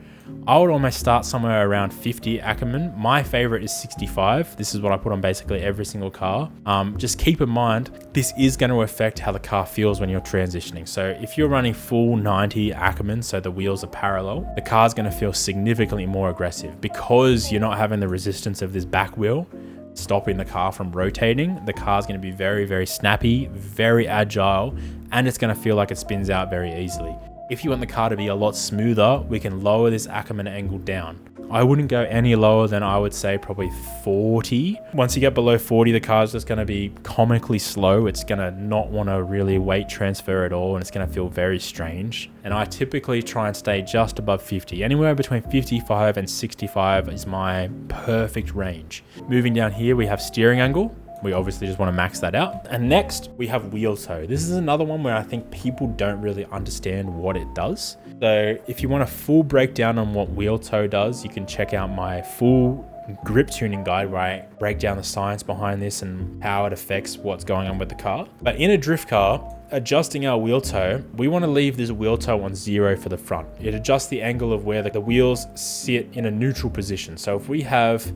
I would almost start somewhere around 50 Ackerman. My favorite is 65. This is what I put on basically every single car. Just keep in mind, this is going to affect how the car feels when you're transitioning. So if you're running full 90 Ackerman, so the wheels are parallel, the car's going to feel significantly more aggressive because you're not having the resistance of this back wheel stopping the car from rotating. The car's going to be very, very snappy, very agile, and it's going to feel like it spins out very easily. If you want the car to be a lot smoother, we can lower this Ackerman angle down. I wouldn't go any lower than, I would say, probably 40. Once you get below 40, the car's just going to be comically slow. It's going to not want to really weight transfer at all, and it's going to feel very strange. And I typically try and stay just above 50. Anywhere between 55 and 65 is my perfect range. Moving down here, we have steering angle. We obviously just want to max that out. And next we have wheel toe. This is another one where I think people don't really understand what it does. So if you want a full breakdown on what wheel toe does, you can check out my full grip tuning guide where I break down the science behind this and how it affects what's going on with the car. But in a drift car, adjusting our wheel toe, we want to leave this wheel toe on 0 for the front. It adjusts the angle of where the wheels sit in a neutral position. So if we have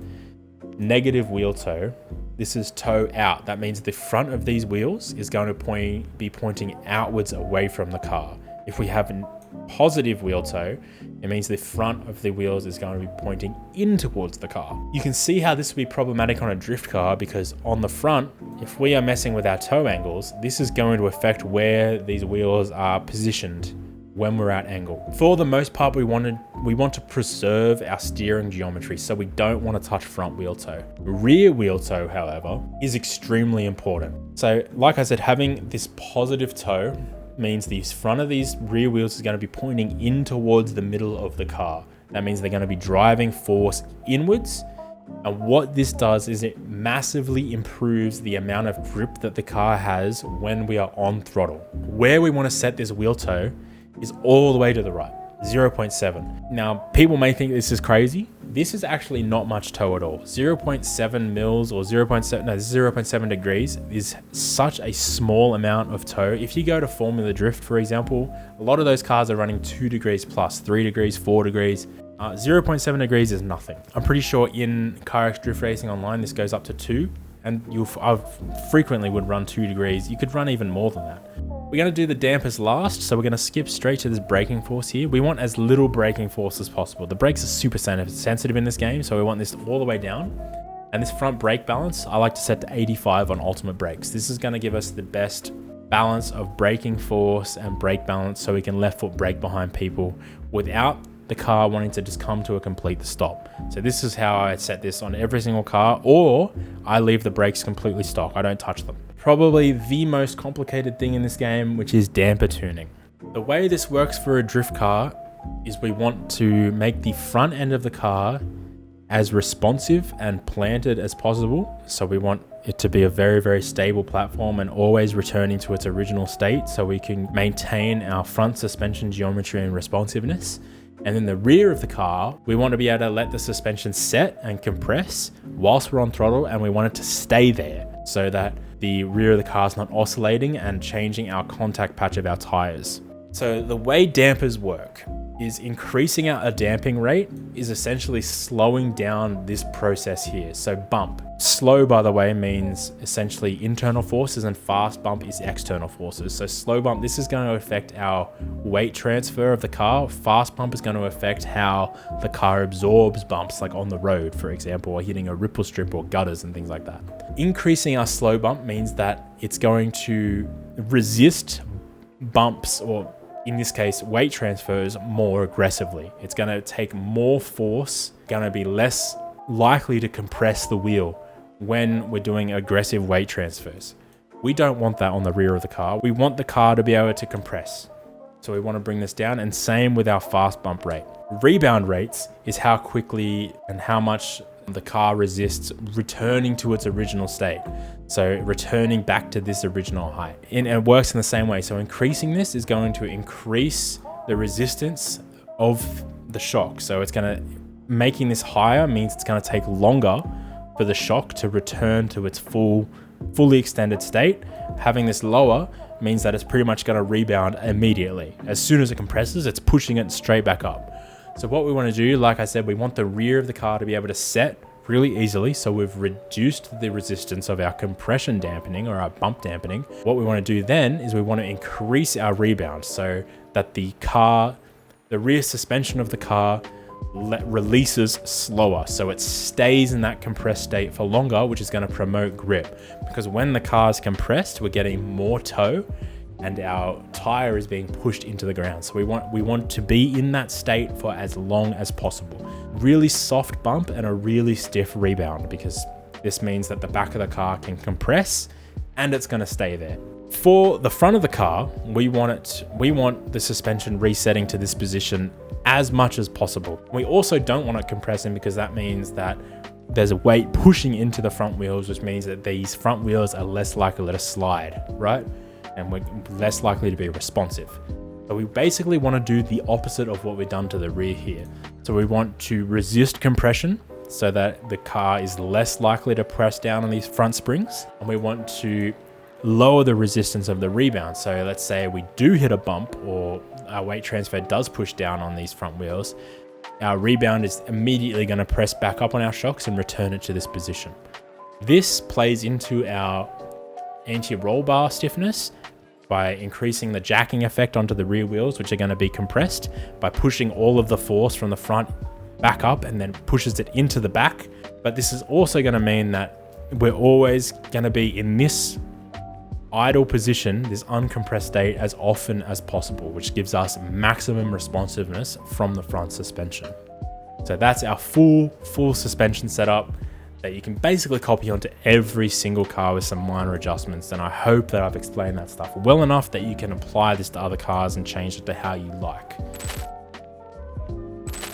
negative wheel toe, this is toe out. That means the front of these wheels is going to be pointing outwards away from the car. If we have a positive wheel toe, it means the front of the wheels is going to be pointing in towards the car. You can see how this would be problematic on a drift car, because on the front, if we are messing with our toe angles, this is going to affect where these wheels are positioned when we're at angle. For the most part, we want to preserve our steering geometry, so we don't want to touch front wheel toe. Rear wheel toe, however, is extremely important. So like I said, having this positive toe means the front of these rear wheels is going to be pointing in towards the middle of the car. That means they're going to be driving force inwards. And what this does is it massively improves the amount of grip that the car has when we are on throttle. Where we want to set this wheel toe is all the way to the right, 0.7. Now, people may think this is crazy. This is actually not much toe at all. 0.7 mils or 0.7 degrees is such a small amount of toe. If you go to Formula Drift, for example, a lot of those cars are running 2 degrees plus, 3 degrees, 4 degrees. 0.7 degrees is nothing. I'm pretty sure in CarX Drift Racing Online, this goes up to 2. And I frequently would run 2 degrees. You could run even more than that. We're going to do the dampers last, so we're going to skip straight to this braking force here. We want as little braking force as possible. The brakes are super sensitive in this game, so we want this all the way down. And this front brake balance, I like to set to 85 on ultimate brakes. This is going to give us the best balance of braking force and brake balance, so we can left foot brake behind people without the car wanting to just come to a complete stop. So this is how I set this on every single car, or I leave the brakes completely stock. I don't touch them. Probably the most complicated thing in this game, which is damper tuning. The way this works for a drift car is we want to make the front end of the car as responsive and planted as possible. So we want it to be a very, very stable platform and always returning to its original state, so we can maintain our front suspension geometry and responsiveness. And then the rear of the car, we want to be able to let the suspension set and compress whilst we're on throttle, and we want it to stay there so that the rear of the car is not oscillating and changing our contact patch of our tires. So the way dampers work is increasing our damping rate is essentially slowing down this process here. So bump. Slow, by the way, means essentially internal forces, and fast bump is external forces. So slow bump, this is going to affect our weight transfer of the car. Fast bump is going to affect how the car absorbs bumps, like on the road, for example, or hitting a ripple strip or gutters and things like that. Increasing our slow bump means that it's going to resist bumps, or in this case, weight transfers, more aggressively. It's going to take more force, going to be less likely to compress the wheel when we're doing aggressive weight transfers. We don't want that on the rear of the car. We want the car to be able to compress. So we want to bring this down, and same with our fast bump rate. Rebound rates is how quickly and how much the car resists returning to its original state. So returning back to this original height. And it works in the same way. So increasing this is going to increase the resistance of the shock. So it's going to, making this higher means it's going to take longer for the shock to return to its full fully extended state. Having this lower means that it's pretty much going to rebound immediately. As soon as it compresses, it's pushing it straight back up. So what we want to do, like I said, we want the rear of the car to be able to set really easily. So we've reduced the resistance of our compression dampening or our bump dampening. What we want to do then is we want to increase our rebound so that the rear suspension of the car releases slower, so it stays in that compressed state for longer, which is going to promote grip. Because when the car is compressed, we're getting more toe and our tire is being pushed into the ground. So we want to be in that state for as long as possible. Really soft bump and a really stiff rebound, because this means that the back of the car can compress and it's going to stay there. For the front of the car, we want the suspension resetting to this position as much as possible. We also don't want it compressing, because that means that there's a weight pushing into the front wheels, which means that these front wheels are less likely to slide, right? And we're less likely to be responsive. So we basically want to do the opposite of what we've done to the rear here. So we want to resist compression so that the car is less likely to press down on these front springs. And we want to lower the resistance of the rebound. So let's say we do hit a bump or our weight transfer does push down on these front wheels, our rebound is immediately going to press back up on our shocks and return it to this position. This plays into our anti-roll bar stiffness by increasing the jacking effect onto the rear wheels, which are going to be compressed, by pushing all of the force from the front back up and then pushes it into the back. But this is also going to mean that we're always going to be in this idle position, this uncompressed state, as often as possible, which gives us maximum responsiveness from the front suspension. So that's our full suspension setup that you can basically copy onto every single car with some minor adjustments. And I hope that I've explained that stuff well enough that you can apply this to other cars and change it to how you like.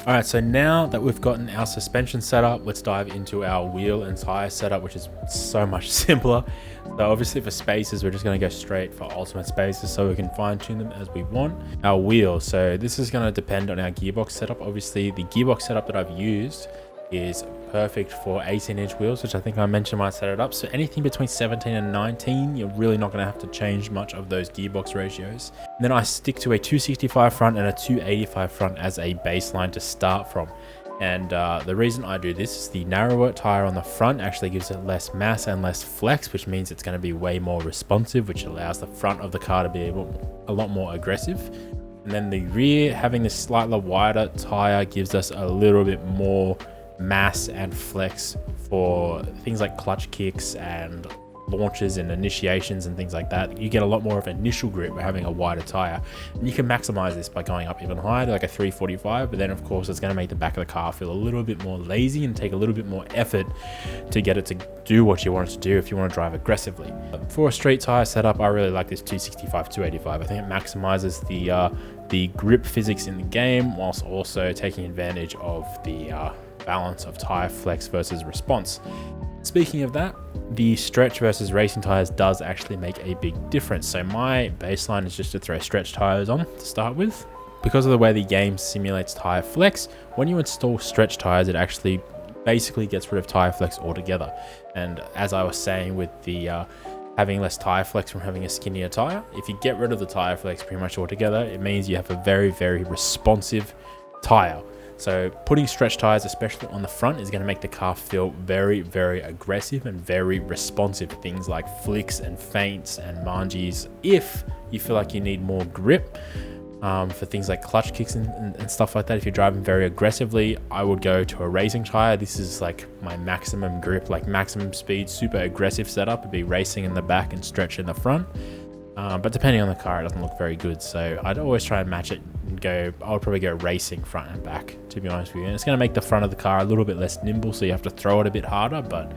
All right, so now that we've gotten our suspension set up, let's dive into our wheel and tire setup, which is so much simpler. So obviously for spacers, we're just going to go straight for ultimate spacers so we can fine tune them as we want. Our wheel, so this is going to depend on our gearbox setup. Obviously the gearbox setup that I've used is perfect for 18-inch wheels, which I think I mentioned when I set it up. So anything between 17 and 19, you're really not going to have to change much of those gearbox ratios. And then I stick to a 265 front and a 285 front as a baseline to start from. And the reason I do this is the narrower tire on the front actually gives it less mass and less flex, which means it's going to be way more responsive, which allows the front of the car to be a lot more aggressive. And then the rear, having this slightly wider tire gives us a little bit more mass and flex for things like clutch kicks and launches and initiations and things like that. You get a lot more of initial grip by having a wider tire, and you can maximize this by going up even higher to like a 345. But then of course it's going to make the back of the car feel a little bit more lazy and take a little bit more effort to get it to do what you want it to do if you want to drive aggressively. For a street tire setup, I really like this 265 285. I think it maximizes the grip physics in the game whilst also taking advantage of the balance of tire flex versus response. Speaking of that, the stretch versus racing tires does actually make a big difference. So my baseline is just to throw stretch tires on to start with. Because of the way the game simulates tire flex, when you install stretch tires, it actually basically gets rid of tire flex altogether. And as I was saying with the having less tire flex from having a skinnier tire, if you get rid of the tire flex pretty much altogether, it means you have a very, very responsive tire. So putting stretch tires, especially on the front, is going to make the car feel very, very aggressive and very responsive. Things like flicks and feints and mangies. If you feel like you need more grip for things like clutch kicks and stuff like that, if you're driving very aggressively, I would go to a racing tire. This is like my maximum grip, like maximum speed, super aggressive setup. It'd be racing in the back and stretch in the front. But depending on the car, it doesn't look very good. So I'd always try and match it and I would probably go racing front and back, to be honest with you. And it's going to make the front of the car a little bit less nimble, so you have to throw it a bit harder, but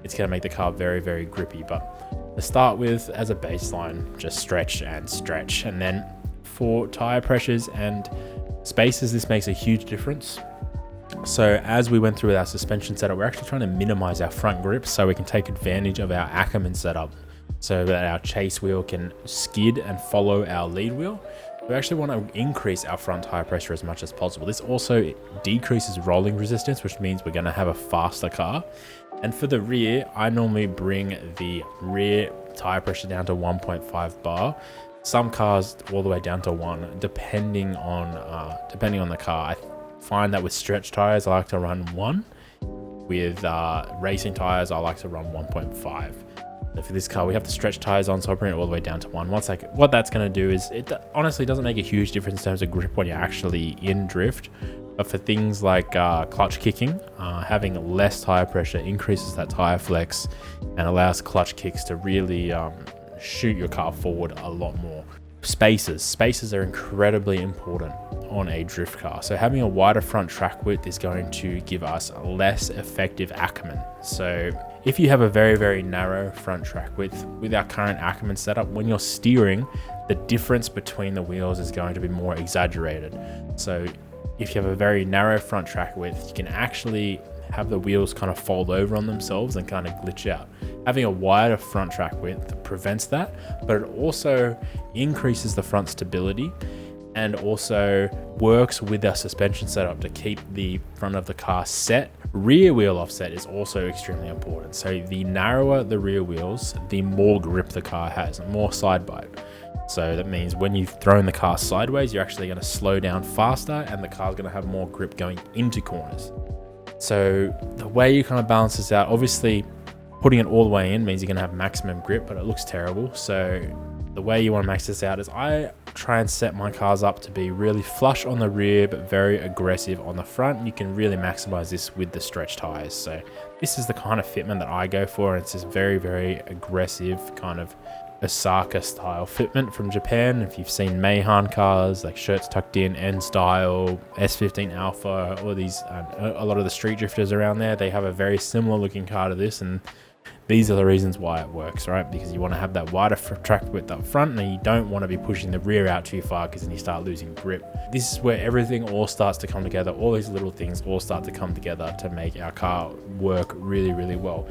it's going to make the car very, very grippy. But to start with, as a baseline, just stretch and stretch. And then for tire pressures and spacers, this makes a huge difference. So as we went through with our suspension setup, we're actually trying to minimize our front grip so we can take advantage of our Ackerman setup, so that our chase wheel can skid and follow our lead wheel. We actually want to increase our front tire pressure as much as possible. This also decreases rolling resistance, which means we're going to have a faster car. And for the rear, I normally bring the rear tire pressure down to 1.5 bar. Some cars all the way down to 1, depending on the car. I find that with stretch tires, I like to run 1. With racing tires, I like to run 1.5. So for this car, we have the stretch tires on, so I'll bring it all the way down to 1. What that's going to do is, it honestly doesn't make a huge difference in terms of grip when you're actually in drift. But for things like clutch kicking, having less tire pressure increases that tire flex and allows clutch kicks to really shoot your car forward a lot more. Spacers are incredibly important on a drift car. So having a wider front track width is going to give us a less effective Ackerman. So if you have a very, very narrow front track width with our current Ackerman setup, when you're steering, the difference between the wheels is going to be more exaggerated. So if you have a very narrow front track width, you can actually have the wheels kind of fold over on themselves and kind of glitch out. Having a wider front track width prevents that, but it also increases the front stability and also works with our suspension setup to keep the front of the car set. Rear wheel offset is also extremely important. So the narrower the rear wheels, the more grip the car has, more side bite. So that means when you've thrown the car sideways, you're actually going to slow down faster and the car's going to have more grip going into corners. So the way you kind of balance this out, obviously putting it all the way in means you're going to have maximum grip, but it looks terrible. So the way you want to max this out is I try and set my cars up to be really flush on the rear, but very aggressive on the front. You can really maximize this with the stretch tires. So this is the kind of fitment that I go for. And it's this very, very aggressive kind of Osaka style fitment from Japan. If you've seen Meihan cars, like shirts tucked in, N style, S15 Alpha, all these, a lot of the street drifters around there, they have a very similar looking car to this, and these are the reasons why it works, right? Because you want to have that wider track width up front, and you don't want to be pushing the rear out too far because then you start losing grip. This is where everything all starts to come together. All these little things all start to come together to make our car work really, really well.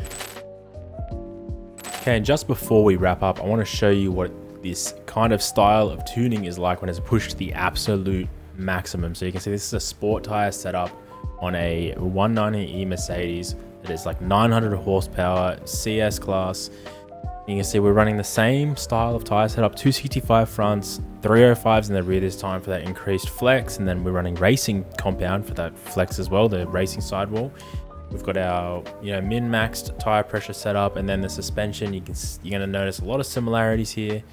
Okay, and just before we wrap up, I want to show you what this kind of style of tuning is like when it's pushed to the absolute maximum. So you can see this is a sport tire setup on a 190e Mercedes. It is like 900 horsepower, CS class. You can see we're running the same style of tire setup, 265 fronts, 305s in the rear this time for that increased flex, and then we're running racing compound for that flex as well, the racing sidewall. We've got our min-maxed tire pressure setup, and then the suspension. You're going to notice a lot of similarities here.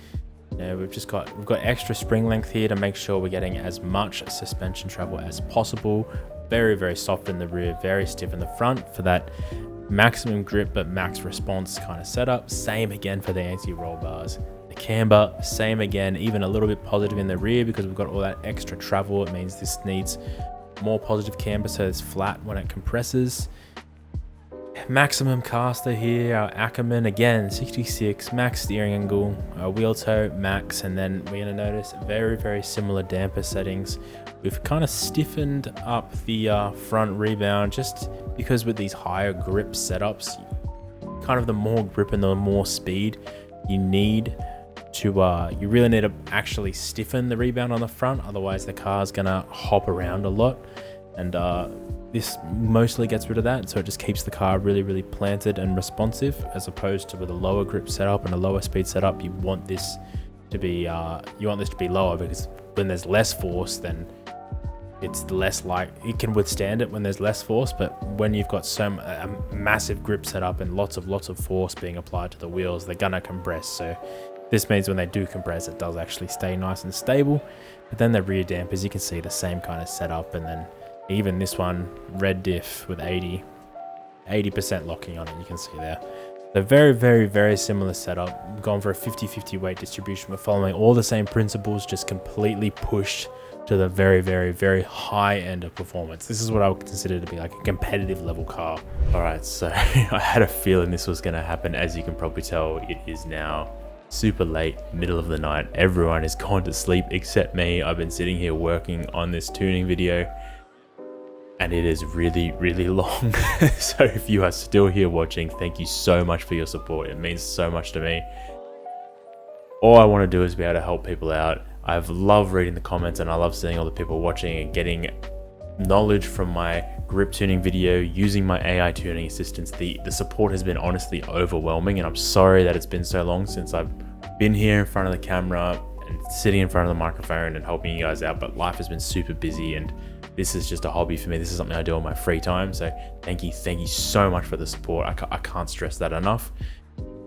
We've got extra spring length here to make sure we're getting as much suspension travel as possible. Very, very soft in the rear, very stiff in the front for that maximum grip but max response kind of setup. Same again for the anti-roll bars. The camber, same again, even a little bit positive in the rear because we've got all that extra travel. It means this needs more positive camber so it's flat when it compresses. Maximum caster here, our Ackerman again 66, max steering angle, wheel toe max, and then we're going to notice very, very similar damper settings. We've kind of stiffened up the front rebound just because with these higher grip setups, kind of the more grip and the more speed you need to you really need to actually stiffen the rebound on the front, otherwise the car's gonna hop around a lot, and this mostly gets rid of that, so it just keeps the car really, really planted and responsive, as opposed to with a lower grip setup and a lower speed setup. You want this to be lower, because when there's less force, then it's less like it can withstand it when there's less force. But when you've got a massive grip setup and lots of force being applied to the wheels, they're gonna compress. So this means when they do compress, it does actually stay nice and stable. But then the rear dampers, you can see the same kind of setup, and then even this one, red diff with 80% locking on it, you can see there. So very, very, very similar setup. We've gone for a 50-50 weight distribution. We're following all the same principles, just completely pushed to the very, very, very high end of performance. This is what I would consider to be like a competitive level car. All right, so I had a feeling this was gonna happen. As you can probably tell, it is now super late, middle of the night. Everyone is gone to sleep except me. I've been sitting here working on this tuning video, and it is really, really long. So if you are still here watching, thank you so much for your support. It means so much to me. All I want to do is be able to help people out. I've loved reading the comments, and I love seeing all the people watching and getting knowledge from my grip tuning video using my AI tuning assistants. The support has been honestly overwhelming, and I'm sorry that it's been so long since I've been here in front of the camera and sitting in front of the microphone and helping you guys out, but life has been super busy and this is just a hobby for me. This is something I do on my free time. So thank you so much for the support. I can't stress that enough.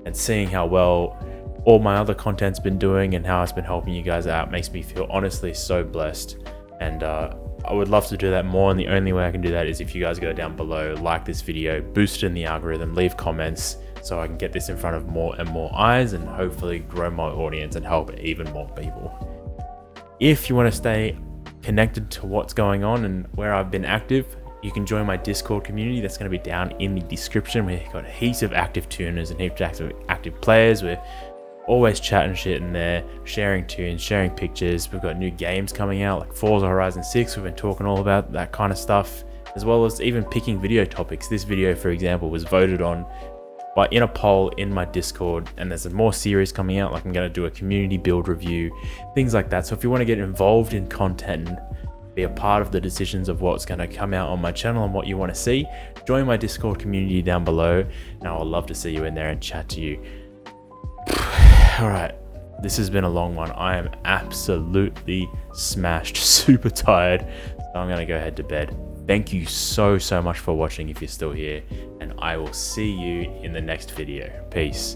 And seeing how well all my other content's been doing and how it's been helping you guys out makes me feel honestly so blessed. And I would love to do that more, and the only way I can do that is if you guys go down below, like this video, boost it in the algorithm, leave comments so I can get this in front of more and more eyes and hopefully grow my audience and help even more people. If you want to stay connected to what's going on and where I've been active, you can join my Discord community. That's going to be down in the description. We've got heaps of active tuners and heaps of active players. We're always chatting shit in there, sharing tunes, sharing pictures. We've got new games coming out like Forza Horizon 6. We've been talking all about that kind of stuff, as well as even picking video topics. This video, for example, was voted on in a poll in my Discord, and there's more series coming out. Like I'm going to do a community build review, things like that. So if you want to get involved in content and be a part of the decisions of what's going to come out on my channel and what you want to see, join my Discord community down below, and I would love to see you in there and chat to you. All right, this has been a long one. I am absolutely smashed, super tired, so I'm going to go head to bed. Thank you so much for watching if you're still here, and I will see you in the next video. Peace.